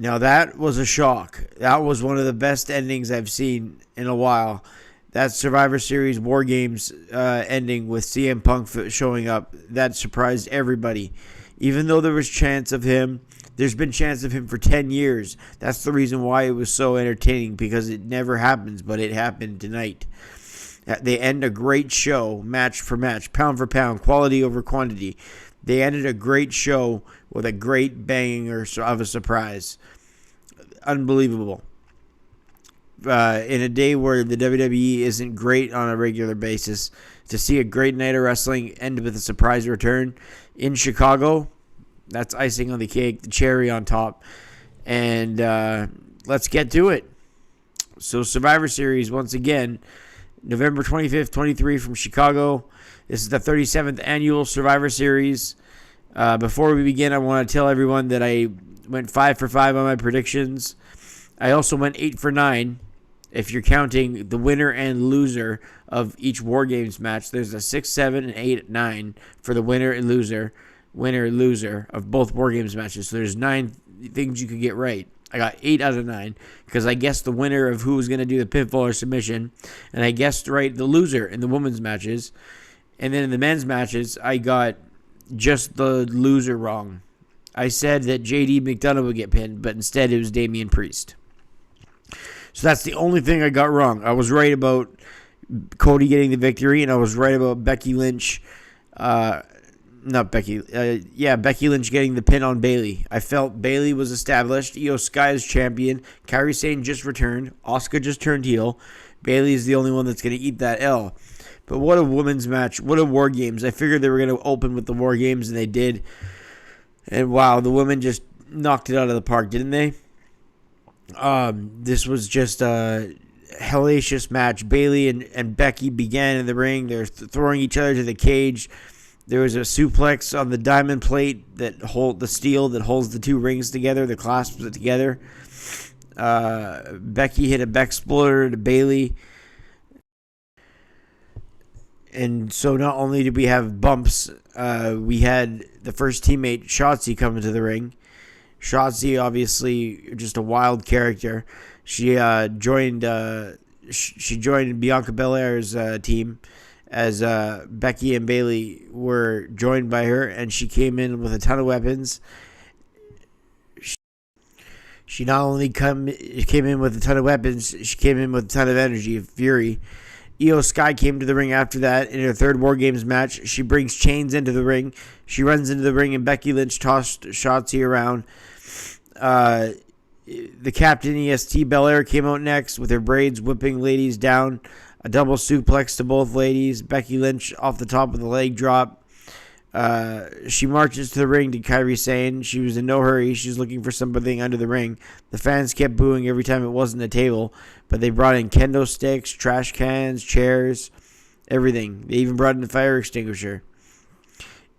Now that was a shock. That was one of the best endings I've seen in a while. That Survivor Series War Games ending with CM Punk showing up, that surprised everybody. Even though there was chance of him, there's been chance of him for 10 years. That's the reason why it was so entertaining, because it never happens, but it happened tonight. They end a great show, match for match, pound for pound, quality over quantity. They ended a great show with a great banger of a surprise. Unbelievable. In a day where the WWE isn't great on a regular basis, to see a great night of wrestling end with a surprise return in Chicago, that's icing on the cake, the cherry on top. And let's get to it. So Survivor Series, once again, November 25th, 23 from Chicago. This is the 37th annual Survivor Series. Before we begin, I want to tell everyone that I went 5 for 5 on my predictions. I also went 8 for 9. If you're counting the winner and loser of each War Games match, there's a 6, 7, and 8, 9 for the winner and loser of both War Games matches. So there's 9 things you could get right. I got 8 out of 9 because I guessed the winner of who was going to do the pinfall or submission, and I guessed right the loser in the women's matches. And then in the men's matches, I got just the loser wrong. I said that JD McDonough would get pinned, but instead it was Damian Priest. So that's the only thing I got wrong. I was right about Cody getting the victory, and I was right about Becky Lynch. Becky Lynch getting the pin on Bayley. I felt Bayley was established. Io Sky is champion. Kairi Sane just returned. Asuka just turned heel. Bayley is the only one that's going to eat that L. But what a women's match. What a War Games. I figured they were going to open with the War Games, and they did. And wow, the women just knocked it out of the park, didn't they? This was just a hellacious match. Bayley and Becky began in the ring. They're throwing each other to the cage. There was a suplex on the diamond plate that hold the steel that holds the two rings together, that clasps it together. Becky hit a Bexploder to Bayley. And so not only did we have bumps, we had the first teammate, Shotzi, come into the ring. Shotzi, obviously, just a wild character. She joined Bianca Belair's team as Becky and Bayley were joined by her, and she came in with a ton of weapons. She not only came in with a ton of weapons, she came in with a ton of energy, of fury. Io Sky came to the ring after that in her third War Games match. She brings chains into the ring. She runs into the ring, and Becky Lynch tossed Shotzi around. The Captain EST Belair came out next with her braids whipping ladies down. A double suplex to both ladies. Becky Lynch off the top of the leg drop. She marches to the ring to Kairi Sane. She was in no hurry. She's looking for something under the ring. The fans kept booing every time it wasn't a table, but they brought in kendo sticks, trash cans, chairs, everything. They even brought in a fire extinguisher.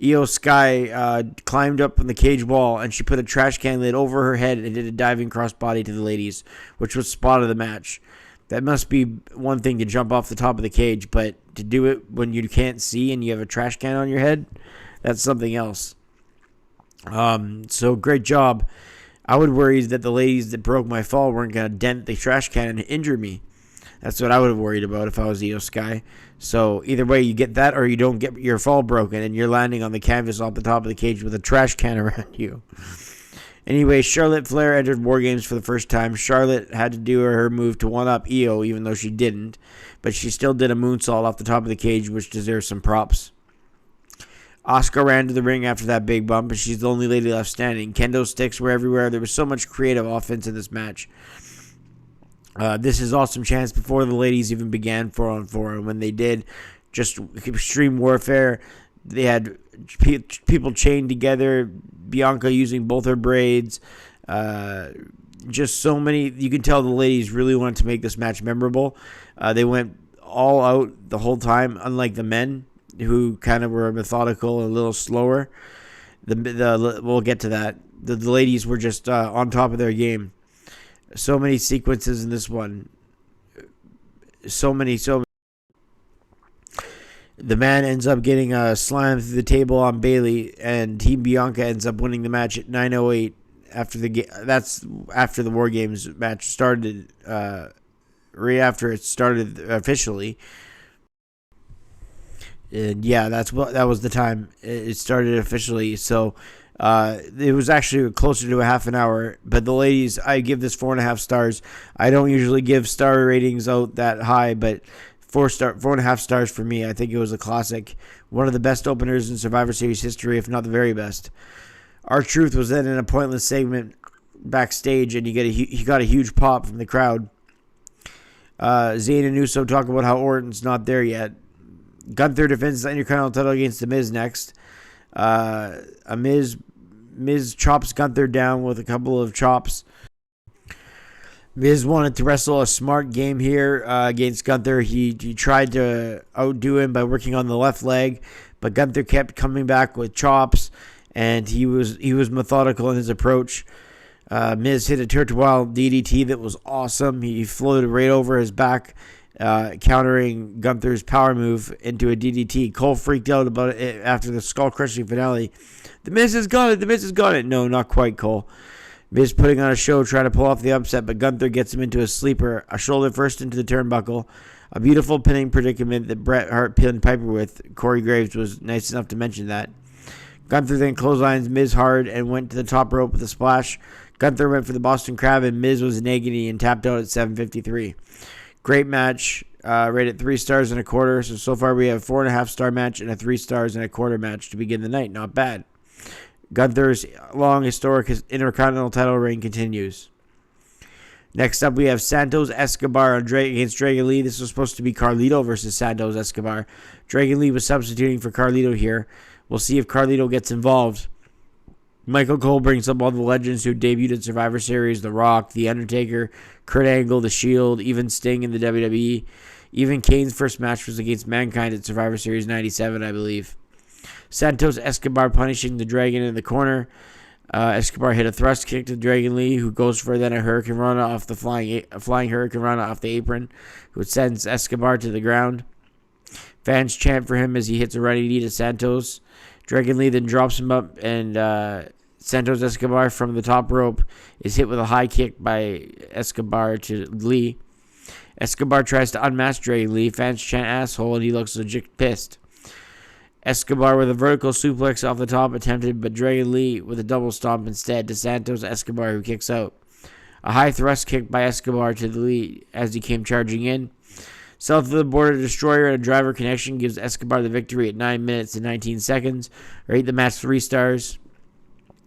Io Sky climbed up on the cage wall, and she put a trash can lid over her head and did a diving crossbody to the ladies, which was spot of the match. That must be one thing to jump off the top of the cage, but to do it when you can't see and you have a trash can on your head, that's something else. So great job. I would worry that the ladies that broke my fall weren't going to dent the trash can and injure me. That's what I would have worried about if I was Io Sky. So either way, you get that or you don't get your fall broken and you're landing on the canvas off the top of the cage with a trash can around you. Anyway, Charlotte Flair entered War Games for the first time. Charlotte had to do her move to one-up Io, even though she didn't. But she still did a moonsault off the top of the cage, which deserves some props. Asuka ran to the ring after that big bump, and she's the only lady left standing. Kendo sticks were everywhere. There was so much creative offense in this match. This is awesome chance before the ladies even began 4-on-4. And when they did, just extreme warfare. They had people chained together. Bianca using both her braids. Just so many. You can tell the ladies really wanted to make this match memorable. They went all out the whole time, unlike the men, who kind of were methodical and a little slower. We'll get to that. The ladies were just on top of their game. So many sequences in this one. So many. The man ends up getting slammed through the table on Bayley, and Team Bianca ends up winning the match at 9:08 after the War Games match started. Right after it started officially. And yeah, that was the time it started officially. So it was actually closer to a half an hour. But the ladies, I give this 4.5 stars. I don't usually give star ratings out that high, but 4.5 stars for me. I think it was a classic, one of the best openers in Survivor Series history, if not the very best. R-Truth was then in a pointless segment backstage, and he got a huge pop from the crowd. Zayn and Uso talk about how Orton's not there yet. Gunther defends the Intercontinental title against The Miz next. Miz chops Gunther down with a couple of chops. Miz wanted to wrestle a smart game here against Gunther. He tried to outdo him by working on the left leg, but Gunther kept coming back with chops, and he was methodical in his approach. Miz hit a Turtle DDT that was awesome. He floated right over his back, countering Gunther's power move into a DDT. Cole freaked out about it after the skull-crushing finale. The Miz has got it. The Miz has got it. No, not quite, Cole. Miz putting on a show, trying to pull off the upset, but Gunther gets him into a sleeper, a shoulder first into the turnbuckle. A beautiful pinning predicament that Bret Hart pinned Piper with. Corey Graves was nice enough to mention that. Gunther then clotheslines Miz hard and went to the top rope with a splash. Gunther went for the Boston Crab, and Miz was in agony and tapped out at 7:53. Great match, rated 3 stars and a quarter. So far we have 4.5 star match and a 3 stars and a quarter match to begin the night. Not bad. Gunther's long historic Intercontinental title reign continues. Next up, we have Santos Escobar against Dragon Lee. This was supposed to be Carlito versus Santos Escobar. Dragon Lee was substituting for Carlito here. We'll see if Carlito gets involved. Michael Cole brings up all the legends who debuted at Survivor Series: The Rock, The Undertaker, Kurt Angle, The Shield, even Sting in the WWE. Even Kane's first match was against Mankind at Survivor Series 97, I believe. Santos Escobar punishing the Dragon in the corner. Escobar hit a thrust kick to Dragon Lee, who goes for then a Hurricane Rana off the flying Hurricane Rana off the apron, who sends Escobar to the ground. Fans chant for him as he hits a running knee to Santos. Dragon Lee then drops him up, and Santos Escobar from the top rope is hit with a high kick by Escobar to Lee. Escobar tries to unmask Dragon Lee. Fans chant asshole, and he looks legit pissed. Escobar with a vertical suplex off the top attempted, but Dragon Lee with a double stomp instead to Santos Escobar, who kicks out. A high thrust kick by Escobar to the Lee as he came charging in. South of the border destroyer and a driver connection gives Escobar the victory at 9 minutes and 19 seconds. Rate the match 3 stars.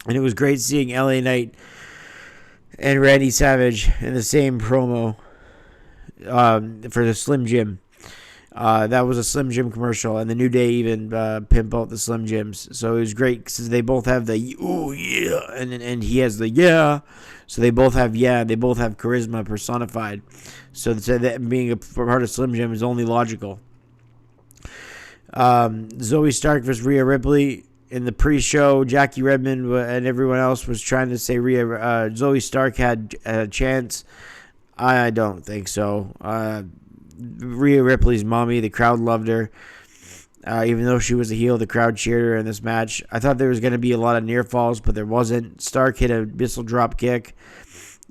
And it was great seeing LA Knight and Randy Savage in the same promo for the Slim Jim. That was a Slim Jim commercial, and the New Day even pimp out the Slim Jims. So it was great because they both have the "ooh yeah" and he has the "yeah." So they both have they both have charisma personified. So that being a part of Slim Jim is only logical. Zoe Stark versus Ria Ripley in the pre-show. Jackie Redmond and everyone else was trying to say Zoe Stark had a chance. I don't think so. Ria Ripley's mommy, the crowd loved her. Even though she was a heel, the crowd cheered her in this match. I thought there was going to be a lot of near falls, but there wasn't. Stark hit a missile drop kick.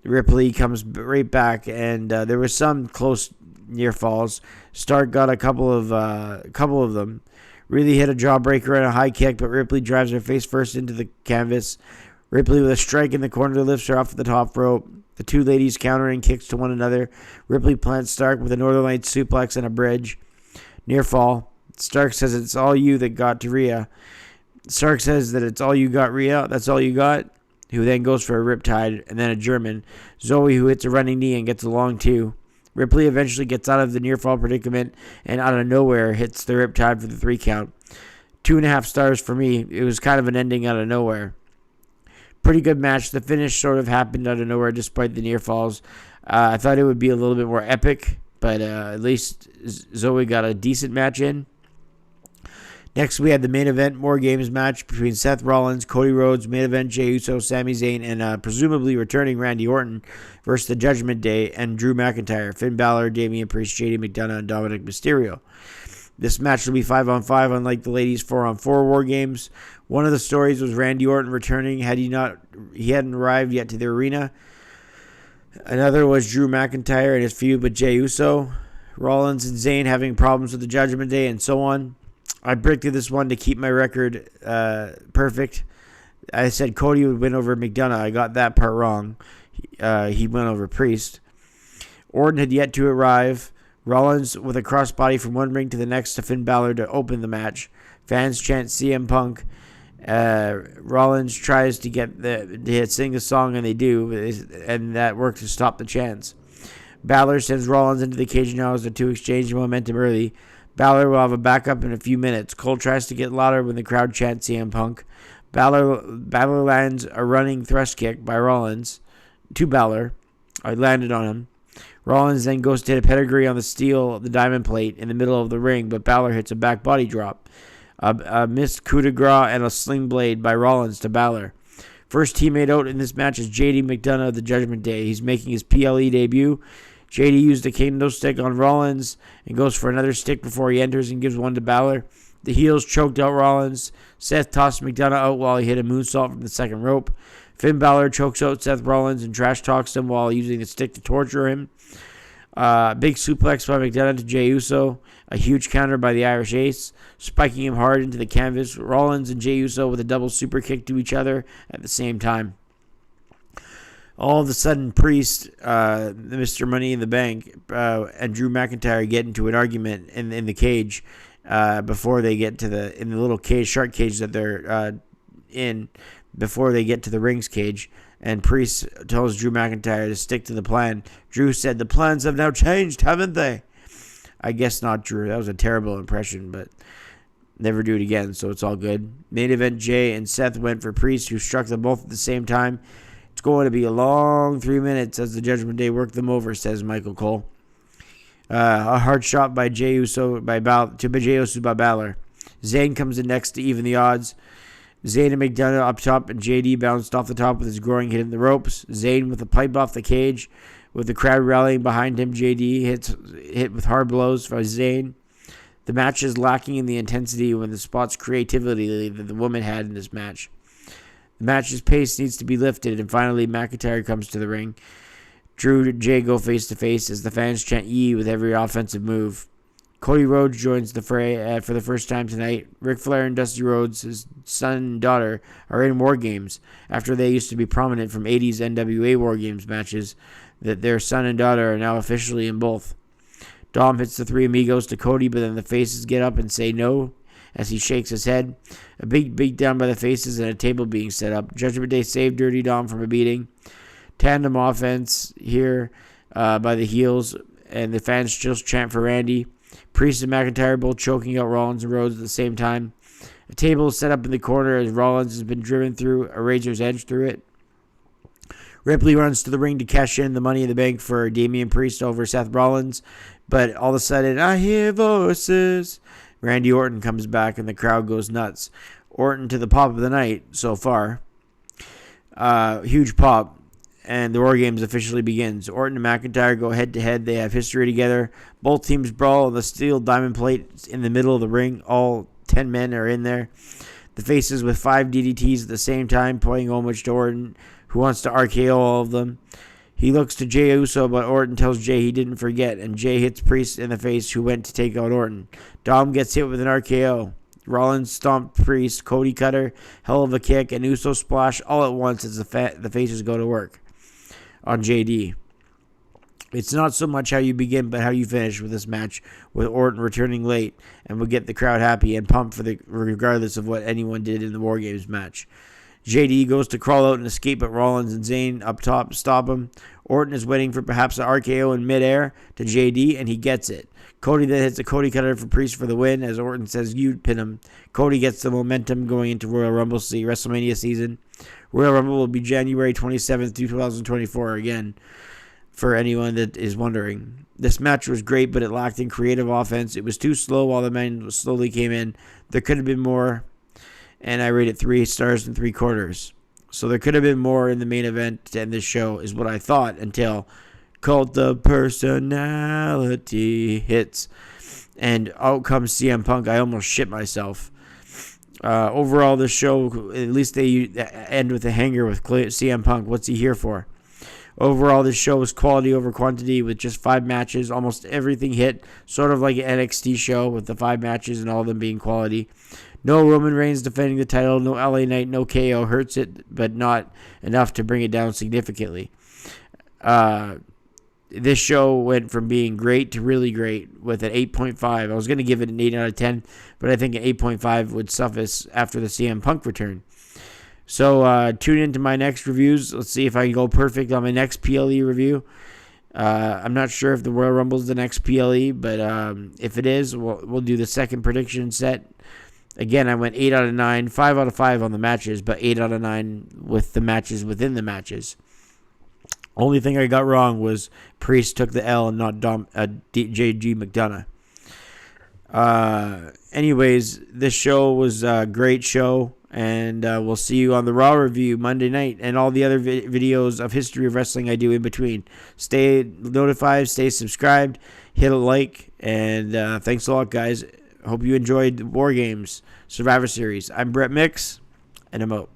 Ripley comes right back, and there was some close near falls. Stark got a couple of them. Really hit a jawbreaker and a high kick, but Ripley drives her face first into the canvas. Ripley with a strike in the corner lifts her off the top rope. The two ladies countering kicks to one another. Ripley plants Stark with a Northern Lights suplex and a bridge. Near fall. Stark says it's all you that got to Rhea. Stark says that it's all you got, Rhea. That's all you got. Who then goes for a riptide and then a German. Zoe, who hits a running knee and gets a long 2. Ripley eventually gets out of the near fall predicament and out of nowhere hits the riptide for the 3 count. 2.5 stars for me. It was kind of an ending out of nowhere. Pretty good match. The finish sort of happened out of nowhere despite the near falls. I thought it would be a little bit more epic, but at least Zoe got a decent match in. Next, we had the main event Wargames match between Seth Rollins, Cody Rhodes, main event Jey Uso, Sami Zayn, and presumably returning Randy Orton versus the Judgment Day and Drew McIntyre, Finn Balor, Damian Priest, JD McDonough, and Dominic Mysterio. This match will be 5-on-5, unlike the ladies' 4-on-4 War Games. One of the stories was Randy Orton returning. He hadn't arrived yet to the arena. Another was Drew McIntyre and his feud with Jey Uso. Rollins and Zayn having problems with the Judgment Day, and so on. I predicted this one to keep my record perfect. I said Cody would win over McDonough. I got that part wrong. He went over Priest. Orton had yet to arrive. Rollins with a crossbody from one ring to the next to Finn Balor to open the match. Fans chant CM Punk. Rollins tries to sing a song, and they do, and that works to stop the chants. Balor sends Rollins into the cage now as the two exchange momentum early. Balor will have a backup in a few minutes. Cole tries to get louder when the crowd chants CM Punk. Balor lands a running thrust kick by Rollins to Balor. I landed on him. Rollins then goes to hit a pedigree on the steel of the diamond plate in the middle of the ring, but Balor hits a back body drop. A missed coup de grace and a sling blade by Rollins to Balor. First teammate out in this match is JD McDonough of the Judgment Day. He's making his PLE debut. JD used a kendo stick on Rollins and goes for another stick before he enters and gives one to Balor. The heels choked out Rollins. Seth tossed McDonough out while he hit a moonsault from the second rope. Finn Balor chokes out Seth Rollins and trash talks him while using the stick to torture him. Big suplex by McDonough to Jey Uso. A huge counter by the Irish Ace, spiking him hard into the canvas. Rollins and Jey Uso with a double super kick to each other at the same time. All of a sudden, Priest, Mr. Money in the Bank, and Drew McIntyre get into an argument in the cage before they get to the little cage, shark cage that they're in, before they get to the rings cage. And Priest tells Drew McIntyre to stick to the plan. Drew said, "The plans have now changed, haven't they?" I guess not, Drew. That was a terrible impression, but never do it again, so it's all good. Main event, Jay and Seth went for Priest, who struck them both at the same time. It's going to be a long 3 minutes as the Judgment Day work them over, says Michael Cole. A hard shot by Jey Uso by Balor. Zayn comes in next to even the odds. Zayn and McDonough up top, and JD bounced off the top with his groin hitting the ropes. Zayn with a pipe off the cage. With the crowd rallying behind him, JD hit with hard blows for Zayn. The match is lacking in the intensity when the spot's creativity that the woman had in this match. The match's pace needs to be lifted, and finally McIntyre comes to the ring. Drew and Jay go face to face as the fans chant "Yee" with every offensive move. Cody Rhodes joins the fray for the first time tonight. Ric Flair and Dusty Rhodes, his son and daughter, are in War Games after they used to be prominent from 80s NWA War Games matches. That their son and daughter are now officially in both. Dom hits the three amigos to Cody, but then the faces get up and say no as he shakes his head. A big beat down by the faces and a table being set up. Judgment Day saved Dirty Dom from a beating. Tandem offense here by the heels, and the fans just chant for Randy. Priest and McIntyre both choking out Rollins and Rhodes at the same time. A table is set up in the corner as Rollins has been driven through a razor's edge through it. Ripley runs to the ring to cash in the Money in the Bank for Damian Priest over Seth Rollins, but all of a sudden, I hear voices. Randy Orton comes back and the crowd goes nuts. Orton to the pop of the night so far. Huge pop, and the War Games officially begins. Orton and McIntyre go head-to-head. They have history together. Both teams brawl on the steel diamond plate in the middle of the ring. All 10 men are in there. The faces with 5 DDTs at the same time, paying homage to Orton, who wants to RKO all of them. He looks to Jey Uso, but Orton tells Jey he didn't forget, and Jey hits Priest in the face, who went to take out Orton. Dom gets hit with an RKO. Rollins stomped Priest, Cody Cutter, hell of a kick, and Uso splash all at once as the faces go to work on JD. It's not so much how you begin, but how you finish with this match, with Orton returning late, and will get the crowd happy and pumped regardless of what anyone did in the War Games match. JD goes to crawl out and escape, but Rollins and Zayn up top stop him. Orton is waiting for perhaps an RKO in midair to JD, and he gets it. Cody then hits a Cody Cutter for Priest for the win, as Orton says, "You pin him." Cody gets the momentum going into Royal Rumble WrestleMania season. Royal Rumble will be January 27th, 2024 again, for anyone that is wondering. This match was great, but it lacked in creative offense. It was too slow while the men slowly came in. There could have been more, and I rate it 3 stars and 3/4. So there could have been more in the main event to end this show, is what I thought, until Cult of Personality hits. and out comes CM Punk. I almost shit myself. Overall, this show, at least they end with a hanger with CM Punk. What's he here for? Overall, this show was quality over quantity with just 5 matches. Almost everything hit, sort of like an NXT show with the 5 matches and all of them being quality. No Roman Reigns defending the title, no LA Knight, no KO. Hurts it, but not enough to bring it down significantly. This show went from being great to really great with an 8.5. I was going to give it an 8 out of 10, but I think an 8.5 would suffice after the CM Punk return. So tune into my next reviews. Let's see if I can go perfect on my next PLE review. I'm not sure if the Royal Rumble is the next PLE, but if it is, we'll do the second prediction set. Again, I went 8 out of 9, 5 out of 5 on the matches, but 8 out of 9 with the matches within the matches. Only thing I got wrong was Priest took the L and not JG McDonough. Anyways, this show was a great show, and we'll see you on the Raw review Monday night and all the other videos of History of Wrestling I do in between. Stay notified, stay subscribed, hit a like, and thanks a lot, guys. Hope you enjoyed Wargames Survivor Series. I'm Brett Mix, and I'm out.